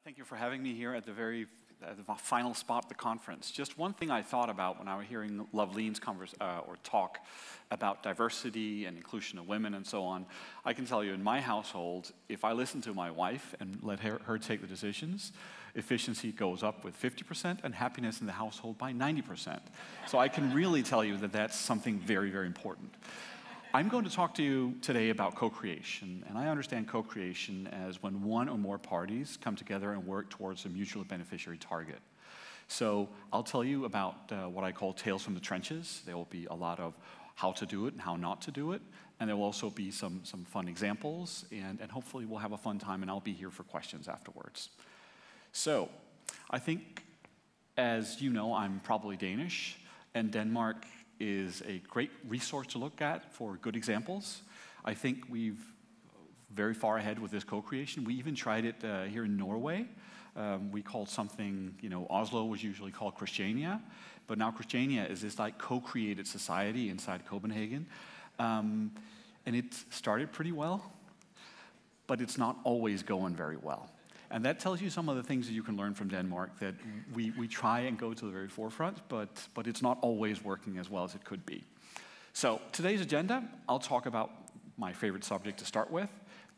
Thank you for having me here at the final spot of the conference. Just one thing I thought about when I was hearing Loveline's talk about diversity and inclusion of women and so on. I can tell you in my household, if I listen to my wife and let her take the decisions, efficiency goes up with 50% and happiness in the household by 90%. So I can really tell you that that's something very, very important. I'm going to talk to you today about co-creation, and I understand co-creation as when one or more parties come together and work towards a mutually beneficiary target. So I'll tell you about what I call tales from the trenches. There will be a lot of how to do it and how not to do it, and there will also be some fun examples, and hopefully we'll have a fun time, and I'll be here for questions afterwards. So I think, as you know, I'm probably Danish, and Denmark is a great resource to look at for good examples. I think we're very far ahead with this co-creation. We even tried it here in Norway. We called something, Oslo was usually called Christiania, but now Christiania is this like co-created society inside Copenhagen. And it started pretty well, but it's not always going very well. And that tells you some of the things that you can learn from Denmark, that we try and go to the very forefront, but it's not always working as well as it could be. So today's agenda, I'll talk about my favorite subject to start with.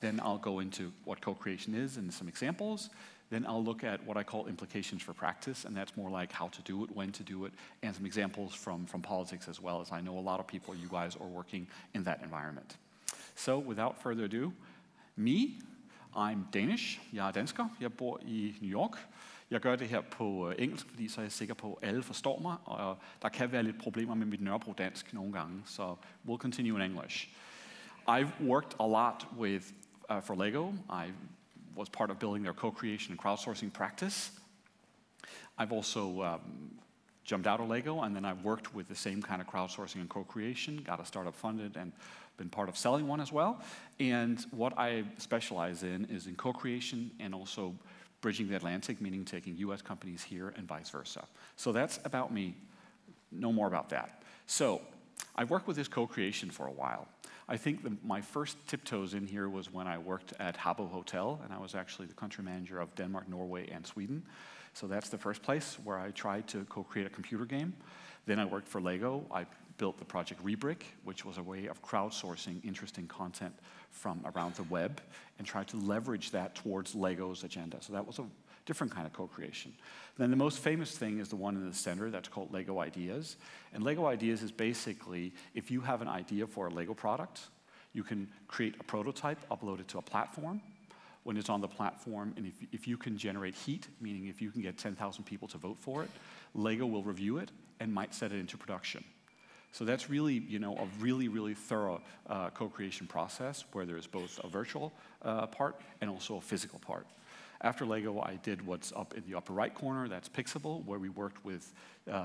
Then I'll go into what co-creation is and some examples. Then I'll look at what I call implications for practice, and that's more like how to do it, when to do it, and some examples from politics as well, as I know a lot of people, you guys, are working in that environment. So without further ado, I'm Danish. Jeg er dansker. Jeg bor i New York. Jeg gør det her på engelsk, fordi så er jeg sikker på, at alle forstår mig, og der kan være lidt problemer med mit Nørrebro dansk nogle gange, så we'll continue in English. I've worked a lot for Lego. I was part of building their co-creation and crowdsourcing practice. I've also jumped out of Lego, and then I've worked with the same kind of crowdsourcing and co-creation, got a startup funded, and been part of selling one as well. And what I specialize in is in co-creation and also bridging the Atlantic, meaning taking US companies here and vice versa. So that's about me. No more about that. So I've worked with this co-creation for a while. I think my first tiptoes in here was when I worked at Habbo Hotel, and I was actually the country manager of Denmark, Norway, and Sweden. So that's the first place where I tried to co-create a computer game. Then I worked for Lego. I built the project Rebrick, which was a way of crowdsourcing interesting content from around the web and tried to leverage that towards Lego's agenda. So that was a different kind of co-creation. Then the most famous thing is the one in the center that's called Lego Ideas. And Lego Ideas is basically, if you have an idea for a Lego product, you can create a prototype, upload it to a platform. When it's on the platform, and if you can generate heat, meaning if you can get 10,000 people to vote for it, Lego will review it and might set it into production. So that's really, a really, really thorough co-creation process where there's both a virtual part and also a physical part. After Lego, I did what's up in the upper right corner, that's Pixable, where we worked with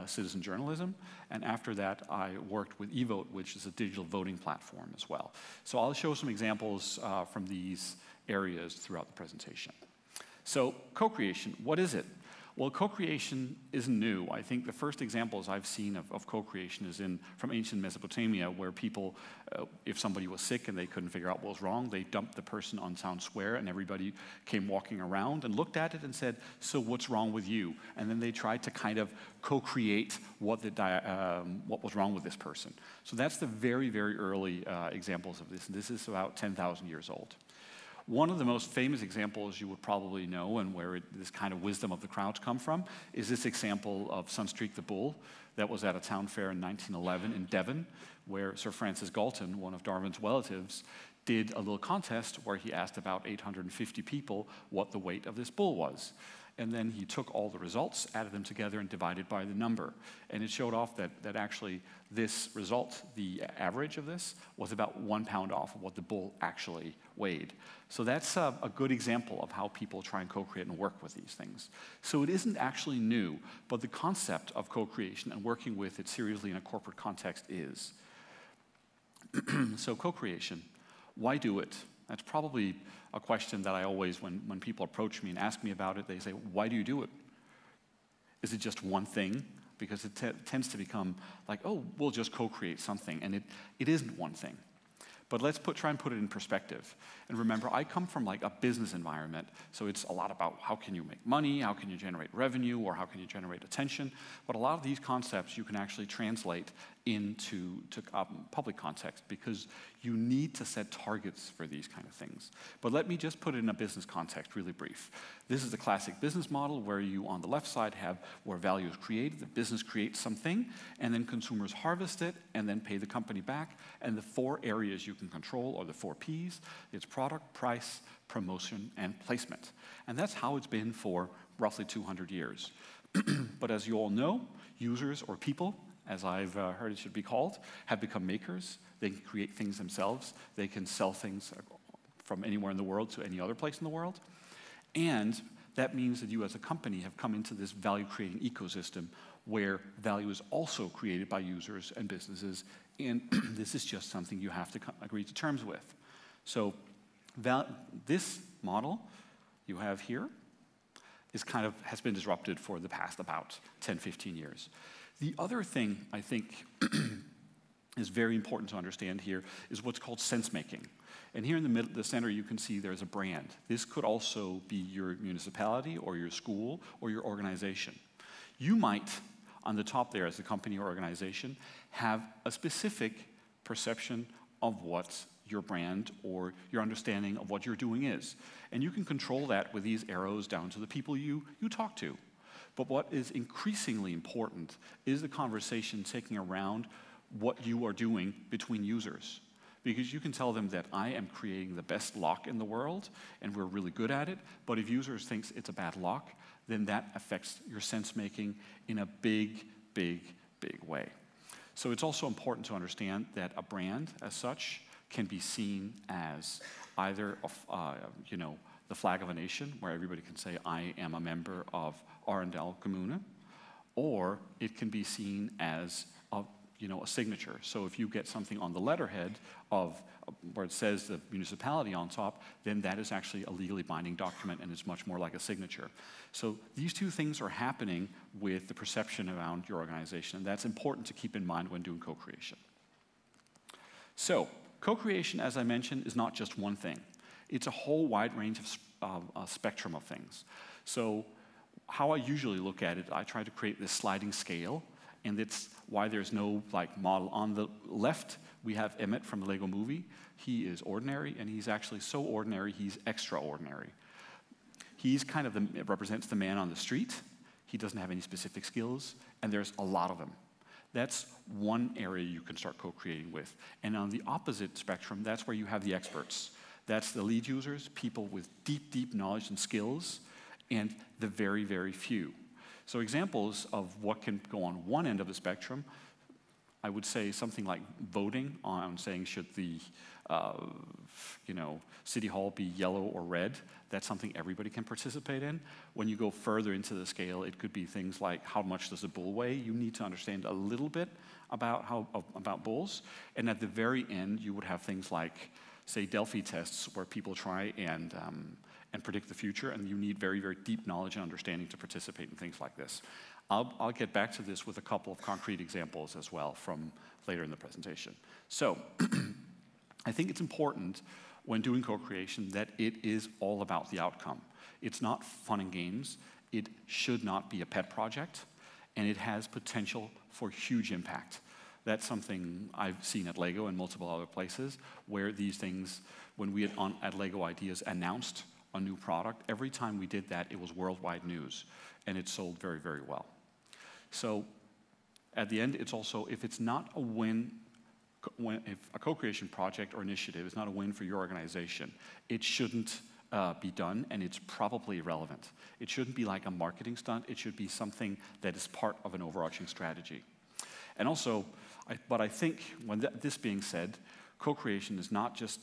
citizen journalism. And after that, I worked with eVote, which is a digital voting platform as well. So I'll show some examples from these areas throughout the presentation. So co-creation, what is it? Well, co-creation isn't new. I think the first examples I've seen of co-creation is from ancient Mesopotamia, where people, if somebody was sick and they couldn't figure out what was wrong, they dumped the person on town square, and everybody came walking around and looked at it and said, "So what's wrong with you?" And then they tried to kind of co-create what was wrong with this person. So that's the very, very early examples of this, and this is about 10,000 years old. One of the most famous examples you would probably know, and where this kind of wisdom of the crowds come from, is this example of Sunstreak the Bull that was at a town fair in 1911 in Devon, where Sir Francis Galton, one of Darwin's relatives, did a little contest where he asked about 850 people what the weight of this bull was. And then he took all the results, added them together, and divided by the number. And it showed off that actually this result, the average of this, was about 1 pound off of what the bull actually weighed. So that's a good example of how people try and co-create and work with these things. So it isn't actually new, but the concept of co-creation and working with it seriously in a corporate context is. So co-creation, why do it? That's probably a question that I always, when people approach me and ask me about it, they say, "Why do you do it? Is it just one thing?" Because it tends to become like, "Oh, we'll just co-create something," and it isn't one thing. But let's try and put it in perspective. And remember, I come from like a business environment, so it's a lot about how can you make money, how can you generate revenue, or how can you generate attention. But a lot of these concepts you can actually translate into public context, because you need to set targets for these kind of things. But let me just put it in a business context, really brief. This is the classic business model where you, on the left side, have where value is created, the business creates something, and then consumers harvest it, and then pay the company back. And the 4 areas you can control are the 4 Ps. It's product, price, promotion, and placement. And that's how it's been for roughly 200 years. But as you all know, users, or people, as I've heard it should be called, have become makers. They can create things themselves. They can sell things from anywhere in the world to any other place in the world. And that means that you as a company have come into this value-creating ecosystem where value is also created by users and businesses, and this is just something you have to agree to terms with. So this model you have here has been disrupted for the past about 10, 15 years. The other thing I think is very important to understand here is what's called sense-making. And here in the middle, the center, you can see there's a brand. This could also be your municipality or your school or your organization. You might, on the top there as a company or organization, have a specific perception of what your brand or your understanding of what you're doing is. And you can control that with these arrows down to the people you talk to. But what is increasingly important is the conversation taking around what you are doing between users. Because you can tell them that I am creating the best lock in the world, and we're really good at it, but if users think it's a bad lock, then that affects your sense-making in a big, big, big way. So it's also important to understand that a brand, as such, can be seen as either the flag of a nation, where everybody can say, I am a member of Kommune, or it can be seen as a signature. So if you get something on the letterhead of where it says the municipality on top, then that is actually a legally binding document, and it's much more like a signature. So these 2 things are happening with the perception around your organization, and that's important to keep in mind when doing co-creation. So co-creation, as I mentioned, is not just one thing. It's a whole wide range of spectrum of things. So how I usually look at it, I try to create this sliding scale, and it's why there's no model. On the left, we have Emmett from the Lego movie. He is ordinary, and he's actually so ordinary, he's extraordinary. He's kind of represents the man on the street. He doesn't have any specific skills, and there's a lot of them. That's one area you can start co-creating with. And on the opposite spectrum, that's where you have the experts. That's the lead users, people with deep, deep knowledge and skills, and the very, very few. So examples of what can go on one end of the spectrum, I would say something like voting on saying should the city hall be yellow or red. That's something everybody can participate in. When you go further into the scale, it could be things like how much does a bull weigh? You need to understand a little bit about bulls. And at the very end, you would have things like, say, Delphi tests where people try and predict the future, and you need very, very deep knowledge and understanding to participate in things like this. I'll get back to this with a couple of concrete examples as well from later in the presentation. So I think it's important when doing co-creation that it is all about the outcome. It's not fun and games. It should not be a pet project, and it has potential for huge impact. That's something I've seen at Lego and multiple other places where these things, when we at Lego Ideas announced a new product, every time we did that, it was worldwide news, and it sold very, very well. So at the end, it's also, if it's not a win, if a co-creation project or initiative is not a win for your organization, it shouldn't be done, and it's probably irrelevant. It shouldn't be like a marketing stunt. It should be something that is part of an overarching strategy. And also, but I think, when this being said, co-creation is not just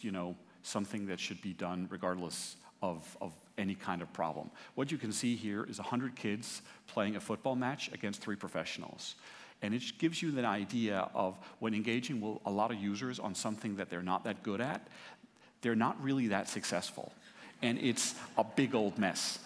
something that should be done regardless of any kind of problem. What you can see here is 100 kids playing a football match against 3 professionals. And it gives you an idea of when engaging with a lot of users on something that they're not that good at, they're not really that successful. And it's a big old mess.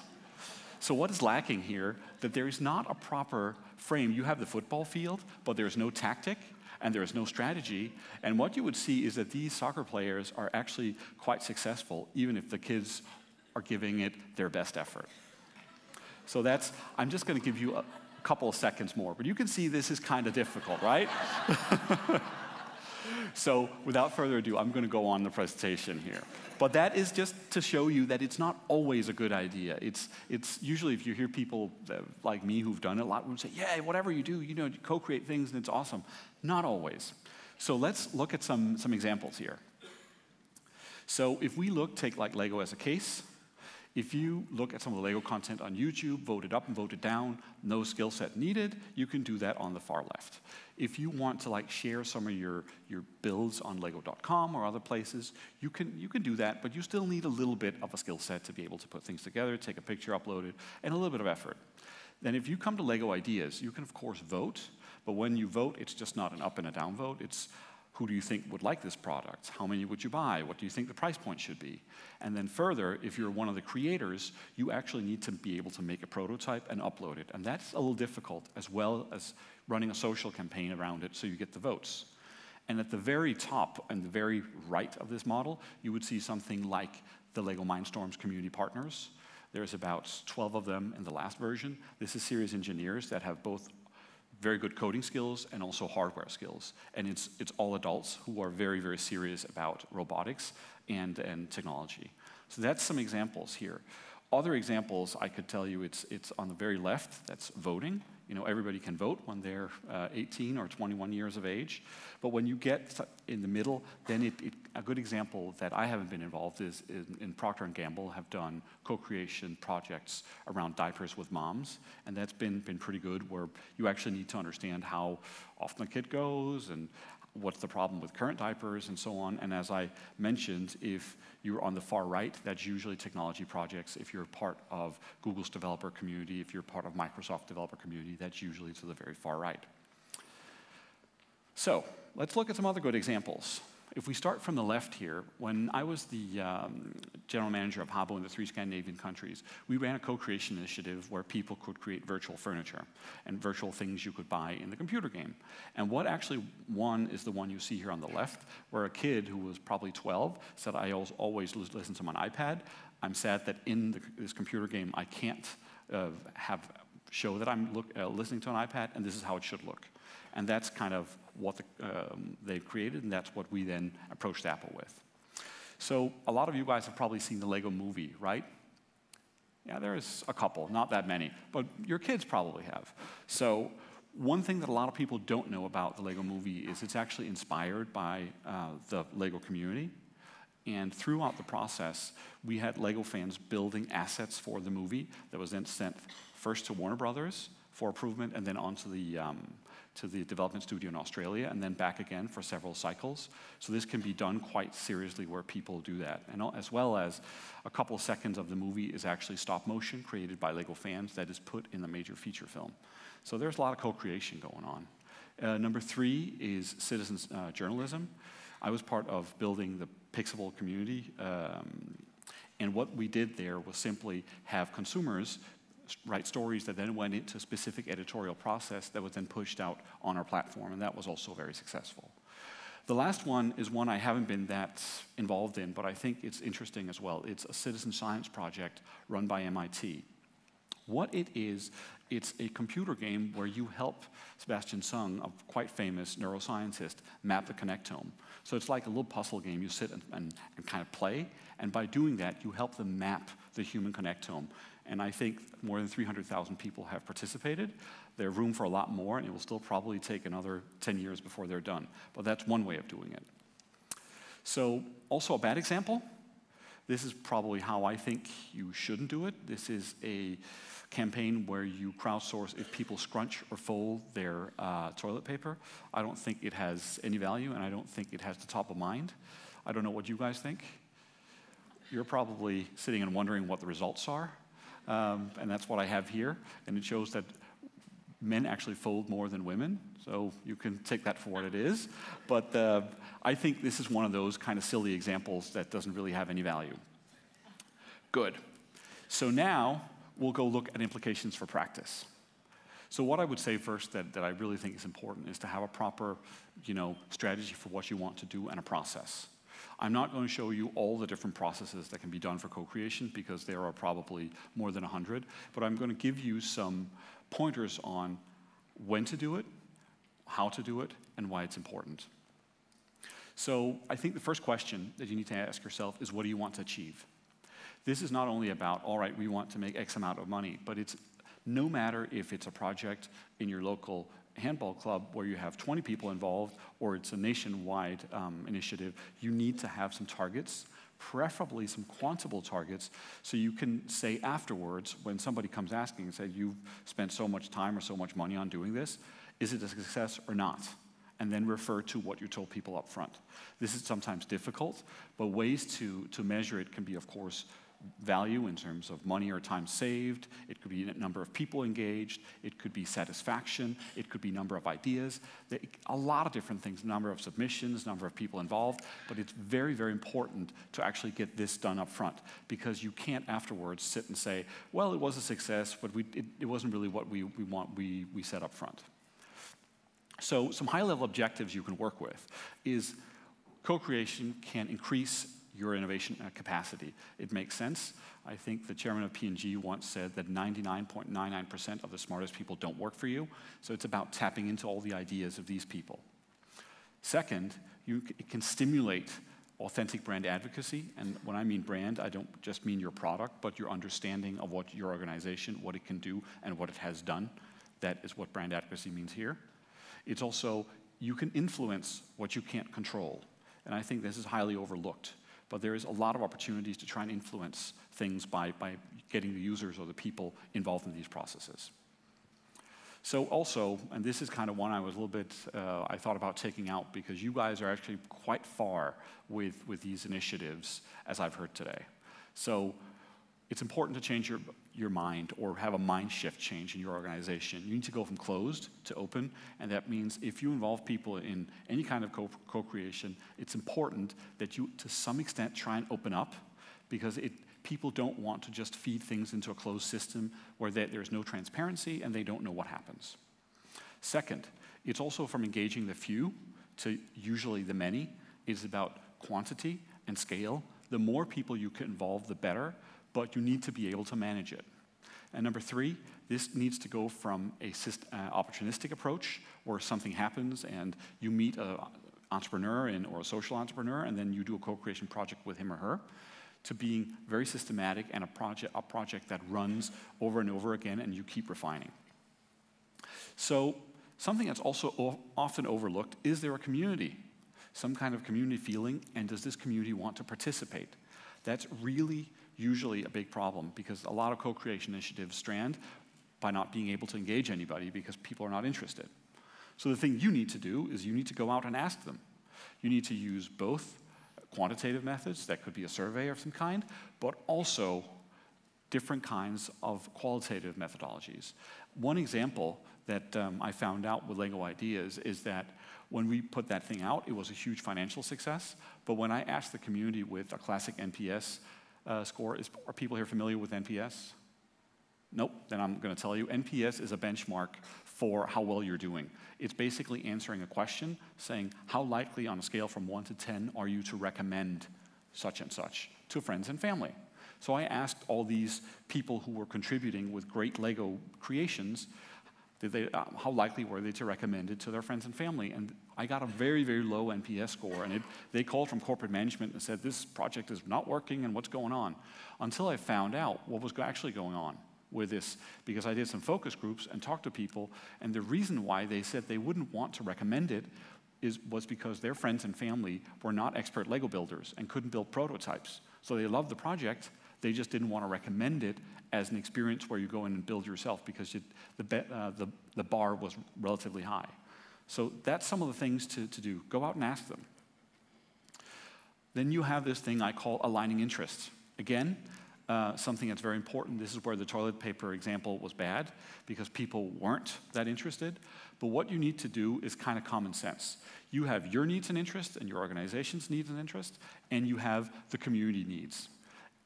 So what is lacking here? That there is not a proper frame. You have the football field, but there's no tactic. and there is no strategy. And what you would see is that these soccer players are actually quite successful, even if the kids are giving it their best effort. So I'm just going to give you a couple of seconds more, but you can see this is kind of difficult, right? So without further ado, I'm going to go on the presentation here. But that is just to show you that it's not always a good idea. It's usually, if you hear people like me who've done it a lot, who say, yeah, whatever you do, you co-create things and it's awesome. Not always. So let's look at some examples here. So if we take like Lego as a case, if you look at some of the Lego content on YouTube, voted up and voted down, no skill set needed, you can do that on the far left. If you want to share some of your builds on lego.com or other places, you can do that, but you still need a little bit of a skill set to be able to put things together, take a picture, upload it, and a little bit of effort. Then if you come to Lego ideas, you can of course vote, but when you vote, it's just not an up and a down vote. It's who do you think would like this product? How many would you buy? What do you think the price point should be? And then further, if you're one of the creators, you actually need to be able to make a prototype and upload it. And that's a little difficult, as well as running a social campaign around it so you get the votes. And at the very top and the very right of this model, you would see something like the Lego Mindstorm's community partners. There's about 12 of them in the last version. This is serious engineers that have both very good coding skills and also hardware skills. And it's all adults who are very, very serious about robotics and technology. So that's some examples here. Other examples, I could tell you, it's on the very left, that's voting. Everybody can vote when they're 18 or 21 years of age. But when you get in the middle, then a good example that I haven't been involved is in Procter & Gamble have done co-creation projects around diapers with moms. And that's been pretty good, where you actually need to understand how often a kid goes and what's the problem with current diapers and so on. And as I mentioned, if you're on the far right, that's usually technology projects. If you're part of Google's developer community, if you're part of Microsoft developer community, that's usually to the very far right. So let's look at some other good examples. If we start from the left here, when I was the general manager of Habbo in the 3 Scandinavian countries, we ran a co-creation initiative where people could create virtual furniture and virtual things you could buy in the computer game. And what actually won is the one you see here on the left, where a kid who was probably 12 said, I always listen to my iPad. I'm sad that in this computer game I can't show that I'm listening to an iPad, and this is how it should look. And that's kind of what they've created, and that's what we then approached Apple with. So a lot of you guys have probably seen the Lego movie, right? Yeah, there's a couple, not that many, but your kids probably have. So one thing that a lot of people don't know about the Lego movie is it's actually inspired by the Lego community. And throughout the process, we had Lego fans building assets for the movie that was then sent first to Warner Brothers for improvement, and then on to the development studio in Australia, and then back again for several cycles. So this can be done quite seriously where people do that. And as well as a couple of seconds of the movie is actually stop motion created by Lego fans that is put in the major feature film. So there's a lot of co-creation going on. Number 3 is citizens journalism. I was part of building the Pixable community, and what we did there was simply have consumers write stories that then went into a specific editorial process that was then pushed out on our platform, and that was also very successful. The last one is one I haven't been that involved in, but I think it's interesting as well. It's a citizen science project run by MIT. What it is, it's a computer game where you help Sebastian Sung, a quite famous neuroscientist, map the connectome. So it's like a little puzzle game. You sit and kind of play, and by doing that, you help them map the human connectome. And I think more than 300,000 people have participated. There's room for a lot more, and it will still probably take another 10 years before they're done. But that's one way of doing it. So also a bad example. This is probably how I think you shouldn't do it. This is a campaign where you crowdsource if people scrunch or fold their toilet paper. I don't think it has any value, and I don't think it has the top of mind. I don't know what you guys think. You're probably sitting and wondering what the results are. And that's what I have here. And it shows that men actually fold more than women. So you can take that for what it is. But I think this is one of those kind of silly examples that doesn't really have any value. Good. So now we'll go look at implications for practice. So what I would say first that I really think is important is to have a proper, strategy for what you want to do and a process. I'm not going to show you all the different processes that can be done for co-creation because there are probably more than 100, but I'm going to give you some pointers on when to do it, how to do it, and why it's important. So I think the first question that you need to ask yourself is, what do you want to achieve? This is not only about, all right, we want to make X amount of money, but it's no matter if it's a project in your local handball club where you have 20 people involved or it's a nationwide initiative, you need to have some targets, preferably some quantifiable targets, so you can say afterwards when somebody comes asking and say, you've spent so much time or so much money on doing this, is it a success or not? And then refer to what you told people up front. This is sometimes difficult, but ways to measure it can be, of course, value in terms of money or time saved. It could be a number of people engaged. It could be satisfaction. It could be number of ideas. A lot of different things, number of submissions, number of people involved. But it's very, very important to actually get this done up front, because you can't afterwards sit and say, well, it was a success, but it wasn't really what we set up front. So some high-level objectives you can work with is co-creation can increase your innovation capacity. It makes sense. I think the chairman of P&G once said that 99.99% of the smartest people don't work for you, so it's about tapping into all the ideas of these people. Second, it can stimulate authentic brand advocacy, and when I mean brand, I don't just mean your product, but your understanding of what your organization, what it can do, and what it has done. That is what brand advocacy means here. It's also, you can influence what you can't control, and I think this is highly overlooked. But there is a lot of opportunities to try and influence things by getting the users or the people involved in these processes. So also, and this is kind of one I was a little bit, I thought about taking out, because you guys are actually quite far with these initiatives, as I've heard today. So it's important to change your mind, or have a mind shift change in your organization. You need to go from closed to open, and that means if you involve people in any kind of co-creation, it's important that you, to some extent, try and open up, because people don't want to just feed things into a closed system where there's no transparency and they don't know what happens. Second, it's also from engaging the few to usually the many. It's about quantity and scale. The more people you can involve, the better, but you need to be able to manage it. And number three, this needs to go from a opportunistic approach where something happens and you meet an entrepreneur or a social entrepreneur and then you do a co-creation project with him or her, to being very systematic and a project that runs over and over again and you keep refining. So something that's also often overlooked, is there a community? Some kind of community feeling, and does this community want to participate? That's really usually a big problem, because a lot of co-creation initiatives strand by not being able to engage anybody because people are not interested. So the thing you need to do is you need to go out and ask them. You need to use both quantitative methods, that could be a survey of some kind, but also different kinds of qualitative methodologies. One example that I found out with Lego Ideas is that when we put that thing out, it was a huge financial success, but when I asked the community with a classic NPS score, are people here familiar with NPS? Nope, then I'm going to tell you, NPS is a benchmark for how well you're doing. It's basically answering a question, saying, how likely on a scale from 1 to 10 are you to recommend such and such to friends and family? So I asked all these people who were contributing with great Lego creations, how likely were they to recommend it to their friends and family? And I got a very, very low NPS score, and they called from corporate management and said, this project is not working and what's going on? Until I found out what was actually going on with this, because I did some focus groups and talked to people, and the reason why they said they wouldn't want to recommend it was because their friends and family were not expert Lego builders and couldn't build prototypes. So they loved the project, they just didn't want to recommend it as an experience where you go in and build yourself, because the bar was relatively high. So that's some of the things to do. Go out and ask them. Then you have this thing I call aligning interests. Again, something that's very important. This is where the toilet paper example was bad, because people weren't that interested. But what you need to do is kind of common sense. You have your needs and interests, and your organization's needs and interests, and you have the community needs.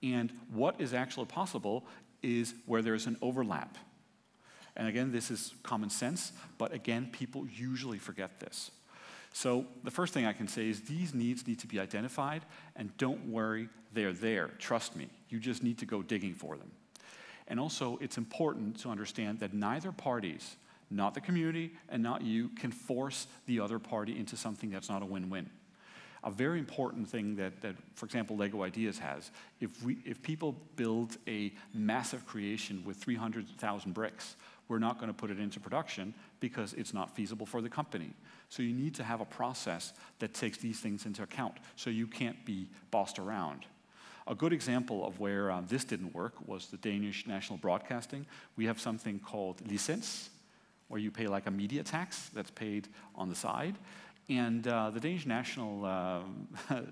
And what is actually possible is where there's an overlap. And again, this is common sense, but again, people usually forget this. So the first thing I can say is these needs need to be identified, and don't worry, they're there. Trust me, you just need to go digging for them. And also, it's important to understand that neither parties, not the community and not you, can force the other party into something that's not a win-win. A very important thing that, for example, Lego Ideas has, if people build a massive creation with 300,000 bricks, we're not going to put it into production because it's not feasible for the company. So you need to have a process that takes these things into account, so you can't be bossed around. A good example of where this didn't work was the Danish national broadcasting. We have something called licens, where you pay like a media tax that's paid on the side. And the Danish national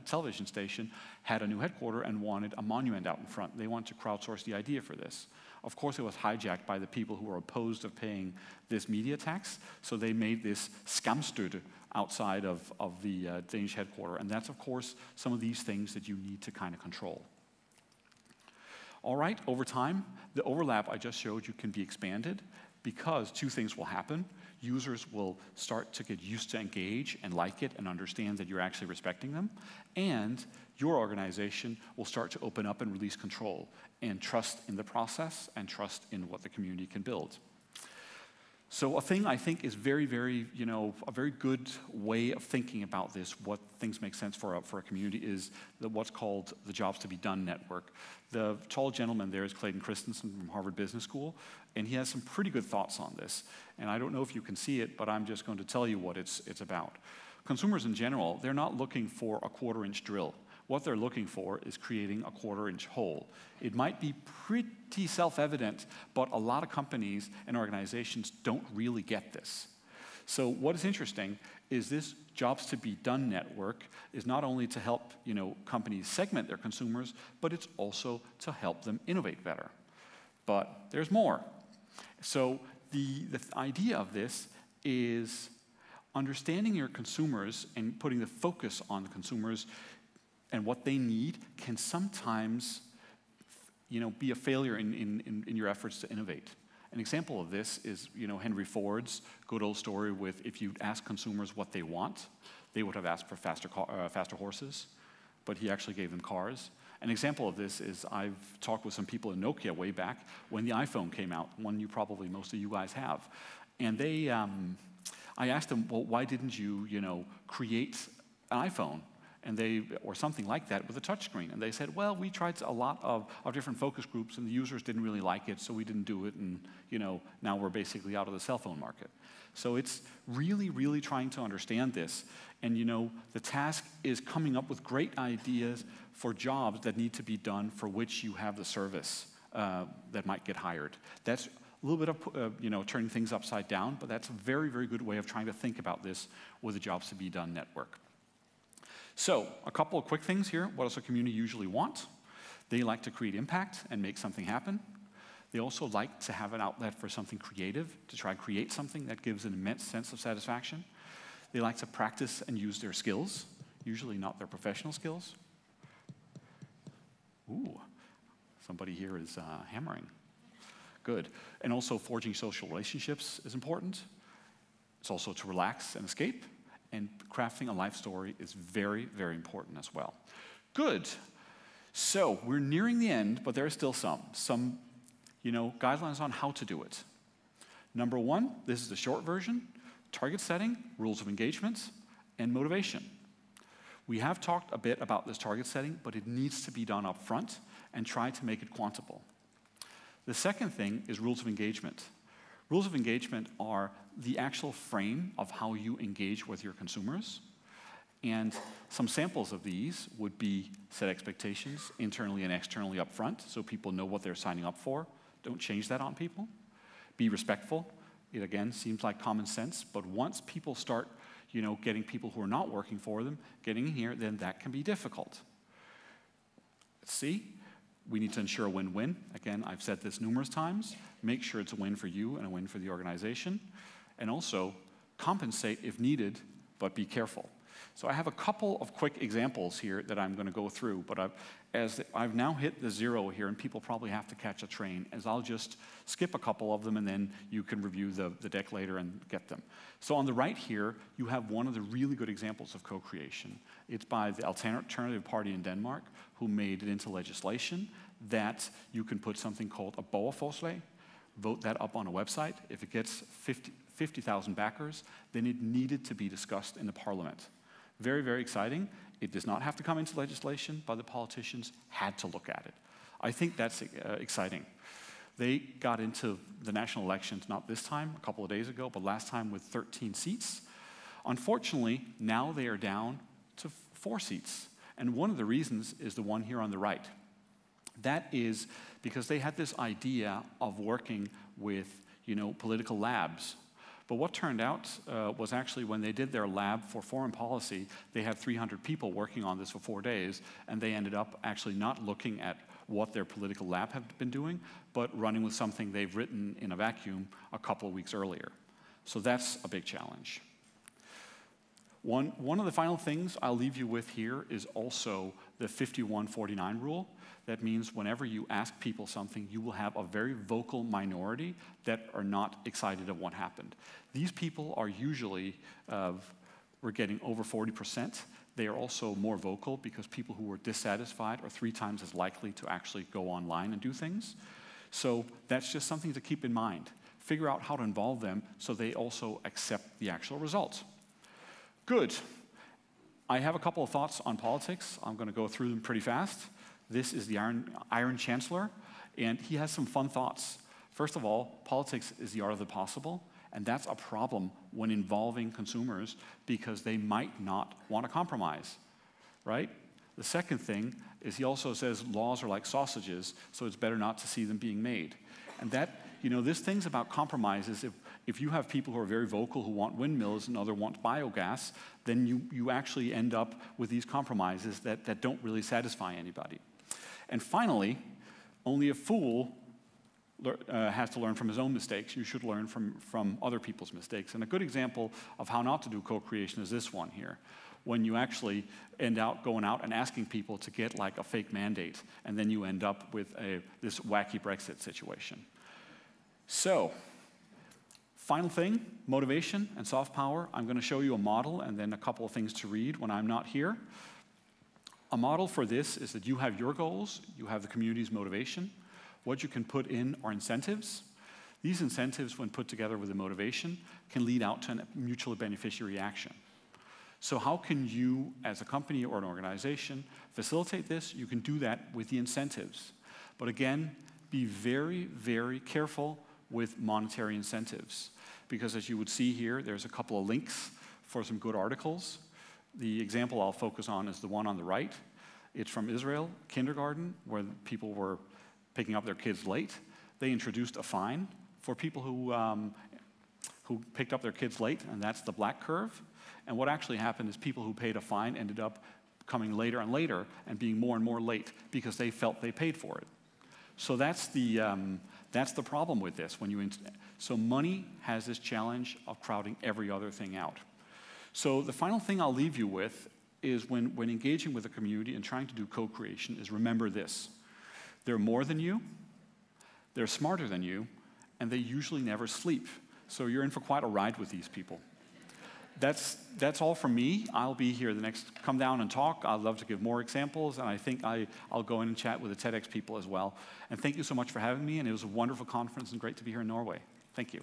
television station had a new headquarters and wanted a monument out in front. They wanted to crowdsource the idea for this. Of course, it was hijacked by the people who were opposed of paying this media tax, so they made this skamstøtte outside of the Danish headquarters. And that's, of course, some of these things that you need to kind of control. All right, over time, the overlap I just showed you can be expanded because two things will happen. Users will start to get used to engage and like it and understand that you're actually respecting them. And your organization will start to open up and release control and trust in the process and trust in what the community can build. So a thing I think is very, very, a very good way of thinking about this, what things make sense for a community, is what's called the Jobs to be Done network. The tall gentleman there is Clayton Christensen from Harvard Business School, and he has some pretty good thoughts on this. And I don't know if you can see it, but I'm just going to tell you what it's about. Consumers in general, they're not looking for a quarter-inch drill. What they're looking for is creating a quarter-inch hole. It might be pretty self-evident, but a lot of companies and organizations don't really get this. So what is interesting is this Jobs to be Done network is not only to help companies segment their consumers, but it's also to help them innovate better. But there's more. So the idea of this is understanding your consumers and putting the focus on the consumers and what they need can sometimes be a failure in your efforts to innovate. An example of this is Henry Ford's good old story with if you'd ask consumers what they want, they would have asked for faster horses, but he actually gave them cars. An example of this is I've talked with some people in Nokia way back when the iPhone came out, one probably most of you guys have. And I asked them, well, why didn't you, create an iPhone? Or something like that with a touchscreen. And they said, well, we tried a lot of different focus groups and the users didn't really like it, so we didn't do it, and now we're basically out of the cell phone market. So it's really, really trying to understand this. And the task is coming up with great ideas for jobs that need to be done for which you have the service that might get hired. That's a little bit of turning things upside down, but that's a very, very good way of trying to think about this with the Jobs to be Done network. So, a couple of quick things here. What does a community usually want? They like to create impact and make something happen. They also like to have an outlet for something creative, to try and create something that gives an immense sense of satisfaction. They like to practice and use their skills, usually not their professional skills. Ooh, somebody here is hammering. Good. And also forging social relationships is important. It's also to relax and escape. And crafting a life story is very, very important as well. Good. So we're nearing the end, but there are still some guidelines on how to do it. Number one, this is the short version: target setting, rules of engagement, and motivation. We have talked a bit about this target setting, but it needs to be done up front and try to make it quantable. The second thing is rules of engagement. Rules of engagement are the actual frame of how you engage with your consumers. And some samples of these would be set expectations internally and externally up front so people know what they're signing up for. Don't change that on people. Be respectful. It again seems like common sense, but once people start getting people who are not working for them getting in here, then that can be difficult. C, we need to ensure a win-win. Again, I've said this numerous times. Make sure it's a win for you and a win for the organization. And also, compensate if needed, but be careful. So I have a couple of quick examples here that I'm going to go through, but as I've now hit the 0 here, and people probably have to catch a train, as I'll just skip a couple of them, and then you can review the deck later and get them. So on the right here, you have one of the really good examples of co-creation. It's by the Alternative Party in Denmark, who made it into legislation that you can put something called a borgerforslag, vote that up on a website. If it gets 50,000 backers, then it needed to be discussed in the parliament. Very, very exciting. It does not have to come into legislation, but the politicians had to look at it. I think that's exciting. They got into the national elections, not this time, a couple of days ago, but last time with 13 seats. Unfortunately, now they are down to 4 seats. And one of the reasons is the one here on the right. That is because they had this idea of working with, political labs. But what turned out was actually when they did their lab for foreign policy, they had 300 people working on this for 4 days, and they ended up actually not looking at what their political lab had been doing, but running with something they've written in a vacuum a couple of weeks earlier. So that's a big challenge. One of the final things I'll leave you with here is also the 51-49 rule. That means whenever you ask people something, you will have a very vocal minority that are not excited at what happened. These people are usually, we're getting over 40%. They are also more vocal because people who are dissatisfied are 3 times as likely to actually go online and do things. So that's just something to keep in mind. Figure out how to involve them so they also accept the actual results. Good. I have a couple of thoughts on politics. I'm going to go through them pretty fast. This is the Iron Chancellor, and he has some fun thoughts. First of all, politics is the art of the possible, and that's a problem when involving consumers because they might not want to compromise, right? The second thing is he also says laws are like sausages, so it's better not to see them being made. And that, this thing's about compromises. If you have people who are very vocal who want windmills and others want biogas, then you actually end up with these compromises that don't really satisfy anybody. And finally, only a fool has to learn from his own mistakes. You should learn from other people's mistakes. And a good example of how not to do co-creation is this one here, when you actually end up going out and asking people to get like a fake mandate, and then you end up with this wacky Brexit situation. So, final thing, motivation and soft power. I'm going to show you a model and then a couple of things to read when I'm not here. A model for this is that you have your goals, you have the community's motivation. What you can put in are incentives. These incentives, when put together with the motivation, can lead out to a mutually beneficial action. So how can you, as a company or an organization, facilitate this? You can do that with the incentives. But again, be very, very careful with monetary incentives. Because as you would see here, there's a couple of links for some good articles. The example I'll focus on is the one on the right. It's from Israel, kindergarten, where people were picking up their kids late. They introduced a fine for people who picked up their kids late, and that's the black curve. And what actually happened is people who paid a fine ended up coming later and later and being more and more late because they felt they paid for it. So that's the problem with this. So money has this challenge of crowding every other thing out. So the final thing I'll leave you with is when engaging with a community and trying to do co-creation is remember this. They're more than you, they're smarter than you, and they usually never sleep. So you're in for quite a ride with these people. That's all from me. I'll be here come down and talk. I'd love to give more examples, and I think I'll go in and chat with the TEDx people as well. And thank you so much for having me, and it was a wonderful conference and great to be here in Norway. Thank you.